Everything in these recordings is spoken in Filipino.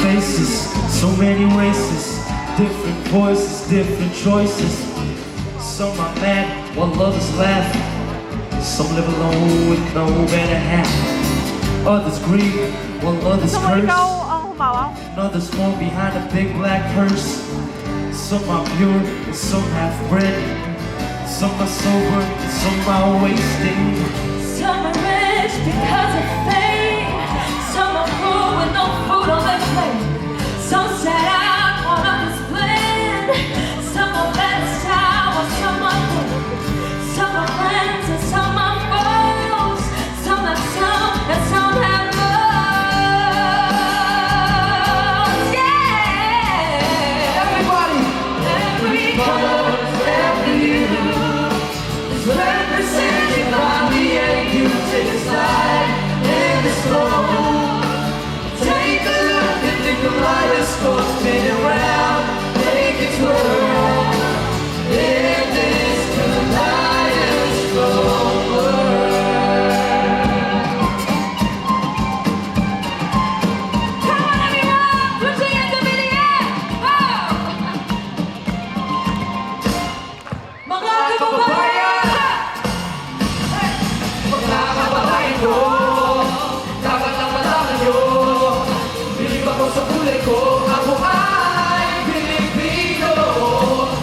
faces, so many races, different voices, different choices. Some are mad while others laugh. Some live alone with no better half. Others grieve while others Gusto mo curse. ikaw ang humawak? Others mourn behind a big black hearse. Some are pure and some half-bred. Some are sober and some are wasting. Some are rich because of fame. Some are poor with no food on their plate. Some set out on a plan. Some are better style while some are poor. Some are friends and some are foes. Some have some and some have most. Yeah! Everybody! Every color, every hue is represented by me and you. Take a slide in the snow. Take a look at the kaleidoscope, spin around, make it twirl. In this kaleidoscope world. Come on, everyone, put your hands up in the air. Oh! Mga kababayan! Mga kababayan ko, dapat ang malaman nyo. Bilib ako sa kulay ko, ako ay Pilipino.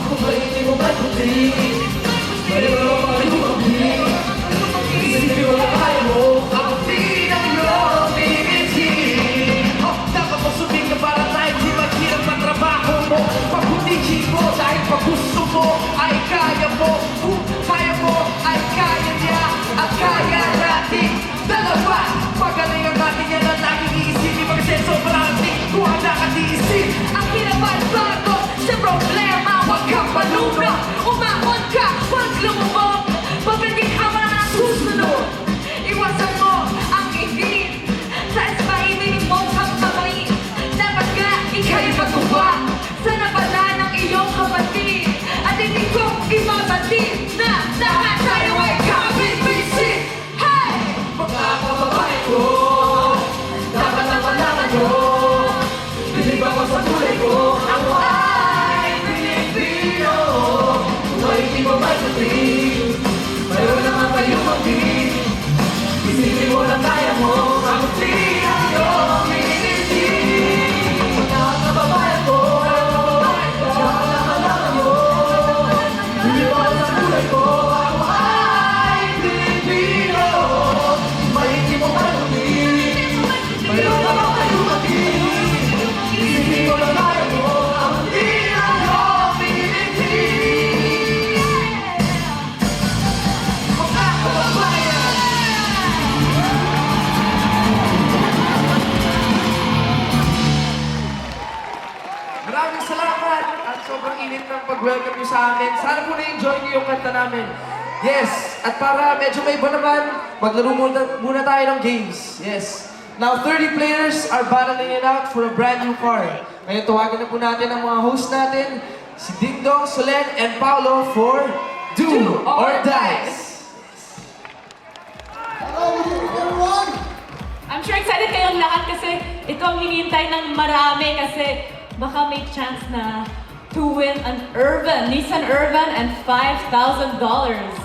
Kung maiti mo ba'y puti, mayroon ako pag-ibig. Isipin mo na kaya mo, ang puti ng iyong ngiti. Dapat mo sumika para tayo di maghirap ang trabaho mo. Pagbutihin mo dahil pag gusto mo ay kaya mo. Kung kaya mo ay kaya niya at kaya natin dalawa. Magaling ang ating yan ang laging iisipin. Kasi sobrang kung ang nakatiisip. Ang hirap at bago sa problema. Huwag kang maluna, umahon ka, huwag lumubog. Pagdating ka mo na susunod. Iwasan mo ang inggit. Dahil sa maibig mo kang kamay. Dapat nga ikaw'y magawa sa nabala ng iyong kapatid. At hindi ko ibabatid na lahat tayo ay kapit-pisit. Hey! Mga kababayan ko, dapat ang malaman nyo. Bilib ako sa kulay ko, ako ay Pilipino. Kung maiti mo ba'y puti, mayroon naman kayong mabig. Isipin mo lang kaya mo, ang puti ang iyong ngiti. Mga kababayan ko, dapat ang malaman nyo. Bilib ako sa kulay ko, ako ay Pilipino. Maiti mo ba'y puti, mayroon naman kayong mabig. Isipin mo lang kaya mo, ang puti ang iyong ngiti. Mga kababayan! Maraming salamat at sobrang init ng pag-welcome nyo sa amin. Sana po na-enjoy nyo yung kanta namin. Yes, at para medyo may iba naman, maglaro muna tayo ng games. Yes. Now, 30 players are battling it out for a brand new car. Ngayon, tawagan na po natin ang mga host natin, si Ding Dong, Solen, and Paolo for Do or Dice. I'm sure excited kayong lahat kasi ito ang hinihintay ng marami kasi baka may chance na to win an Nissan Urban and $5,000.